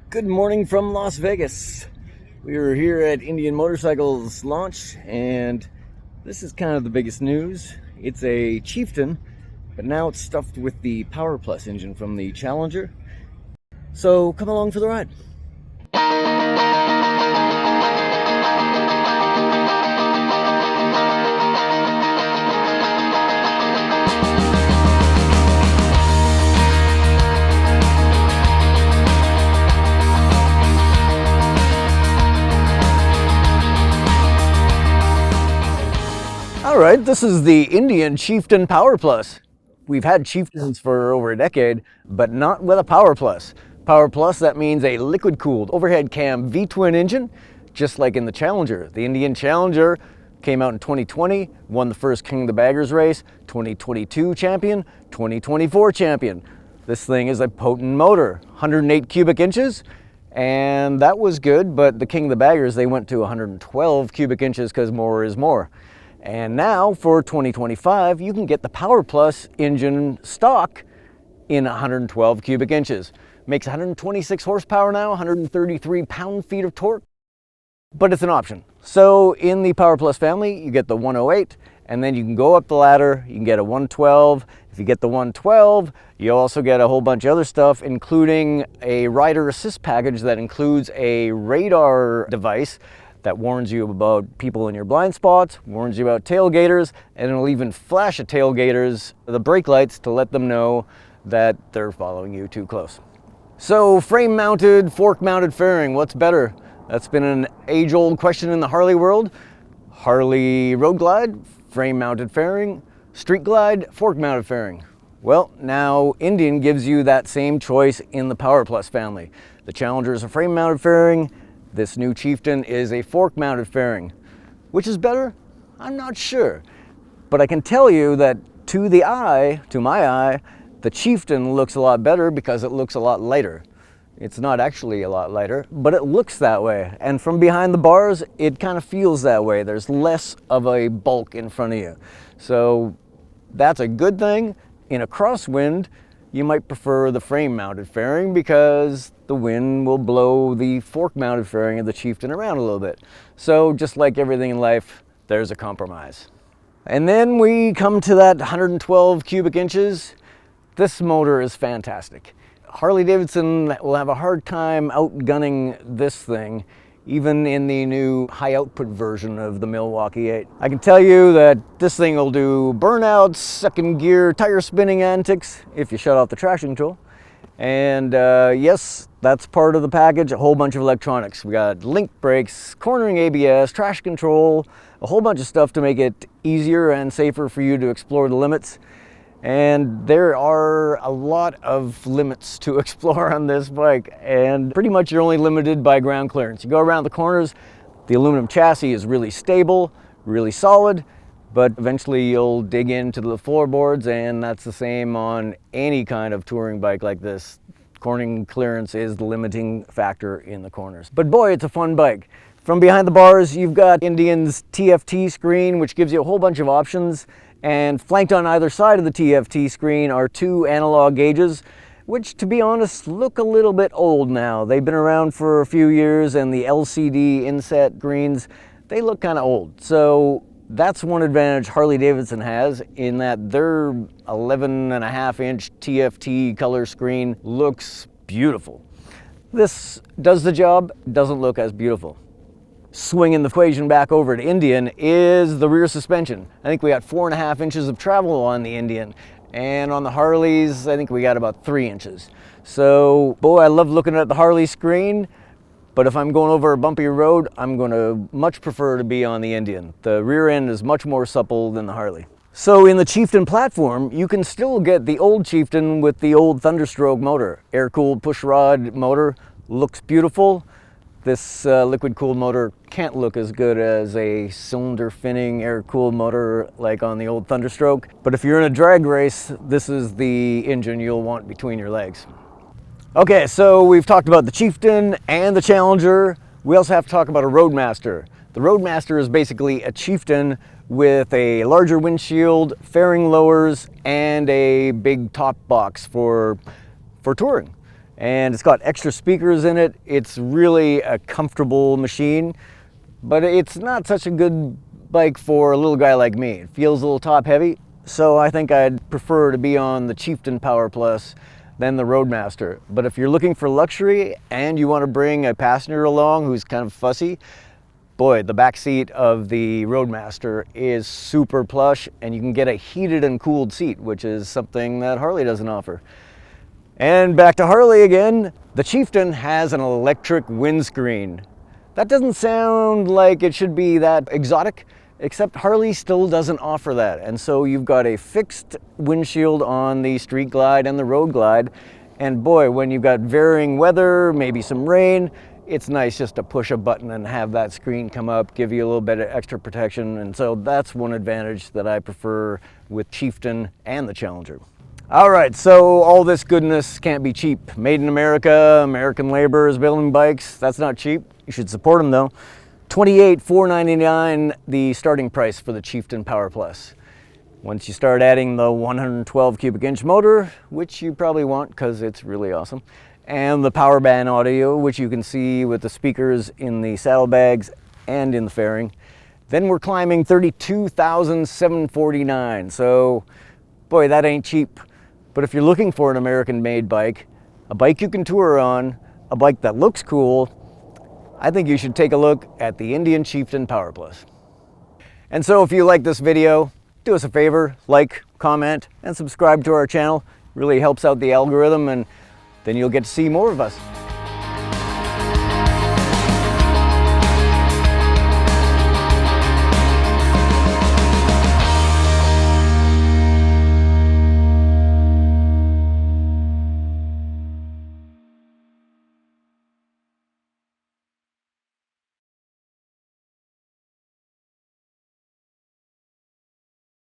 Good morning from Las Vegas. We are here at Indian Motorcycles launch, and this is kind of the biggest news. It's a Chieftain, but now it's stuffed with the PowerPlus engine from the Challenger. So come along for the ride. All right, this is the Indian Chieftain PowerPlus. We've had Chieftains for over a decade, but not with a PowerPlus. PowerPlus, that means a liquid-cooled overhead cam V-twin engine, just like in the Challenger. The Indian Challenger came out in 2020, won the first King of the Baggers race, 2022 champion, 2024 champion. This thing is a potent motor, 108 cubic inches, and that was good, but the King of the Baggers, they went to 112 cubic inches because more is more. And now for 2025, you can get the PowerPlus engine stock in 112 cubic inches. Makes 126 horsepower now, 133 pound-feet of torque, but it's an option. So in the PowerPlus family, you get the 108, and then you can go up the ladder, you can get a 112. If you get the 112, you also get a whole bunch of other stuff, including a rider assist package that includes a radar device that warns you about people in your blind spots, warns you about tailgaters, and it'll even flash at tailgaters the brake lights to let them know that they're following you too close. So frame-mounted, fork-mounted fairing, what's better? That's been an age-old question in the Harley world. Harley Road Glide, frame-mounted fairing. Street Glide, fork-mounted fairing. Well, now Indian gives you that same choice in the PowerPlus family. The Challenger is a frame-mounted fairing. This new Chieftain is a fork-mounted fairing. Which is better? I'm not sure. But I can tell you that to my eye, the Chieftain looks a lot better because it looks a lot lighter. It's not actually a lot lighter, but it looks that way. And from behind the bars, it kind of feels that way. There's less of a bulk in front of you. So that's a good thing. In a crosswind, you might prefer the frame-mounted fairing because the wind will blow the fork-mounted fairing of the Chieftain around a little bit. So just like everything in life, there's a compromise. And then we come to that 112 cubic inches. This motor is fantastic. Harley-Davidson will have a hard time outgunning this thing, even in the new high-output version of the Milwaukee 8. I can tell you that this thing will do burnouts, second gear, tire spinning antics if you shut off the traction control. And yes, that's part of the package, a whole bunch of electronics. We got link brakes, cornering ABS, traction control, a whole bunch of stuff to make it easier and safer for you to explore the limits. And there are a lot of limits to explore on this bike, and pretty much you're only limited by ground clearance. You go around the corners, the aluminum chassis is really stable, really solid, but eventually you'll dig into the floorboards, and that's the same on any kind of touring bike like this. Cornering clearance is the limiting factor in the corners. But boy, it's a fun bike. From behind the bars, you've got Indian's TFT screen, which gives you a whole bunch of options. And flanked on either side of the TFT screen are two analog gauges, which, to be honest, look a little bit old now. They've been around for a few years, and the LCD inset greens, they look kind of old. So that's one advantage Harley-Davidson has, in that their 11.5-inch TFT color screen looks beautiful. This does the job, doesn't look as beautiful. Swinging the equation back over to Indian is the rear suspension. I think we got 4.5 inches of travel on the Indian, and on the Harleys, I think we got about 3 inches. So, boy, I love looking at the Harley screen, but if I'm going over a bumpy road, I'm going to much prefer to be on the Indian. The rear end is much more supple than the Harley. So in the Chieftain platform, you can still get the old Chieftain with the old Thunderstroke motor. Air-cooled pushrod motor, looks beautiful. This liquid-cooled motor can't look as good as a cylinder-finning air-cooled motor like on the old Thunderstroke. But if you're in a drag race, this is the engine you'll want between your legs. Okay, so we've talked about the Chieftain and the Challenger. We also have to talk about a Roadmaster. The Roadmaster is basically a Chieftain with a larger windshield, fairing lowers, and a big top box for touring. and it's got extra speakers in it. It's really a comfortable machine, but it's not such a good bike for a little guy like me. It feels a little top heavy, so I think I'd prefer to be on the Chieftain PowerPlus than the Roadmaster. But if you're looking for luxury and you want to bring a passenger along who's kind of fussy, boy, the back seat of the Roadmaster is super plush, and you can get a heated and cooled seat, which is something that Harley doesn't offer. And back to Harley again, the Chieftain has an electric windscreen. That doesn't sound like it should be that exotic, except Harley still doesn't offer that. And so you've got a fixed windshield on the Street Glide and the Road Glide. And boy, when you've got varying weather, maybe some rain, it's nice just to push a button and have that screen come up, give you a little bit of extra protection. And so that's one advantage that I prefer with Chieftain and the Challenger. All right, so all this goodness can't be cheap. Made in America, American labor is building bikes. That's not cheap. You should support them though. $28,499 the starting price for the Chieftain PowerPlus. Once you start adding the 112 cubic inch motor, which you probably want because it's really awesome, and the power band audio, which you can see with the speakers in the saddlebags and in the fairing, then we're climbing $32,749. So boy, that ain't cheap. But if you're looking for an American-made bike, a bike you can tour on, a bike that looks cool, I think you should take a look at the Indian Chieftain PowerPlus. And so if you like this video, do us a favor, like, comment, and subscribe to our channel. It really helps out the algorithm, and then you'll get to see more of us.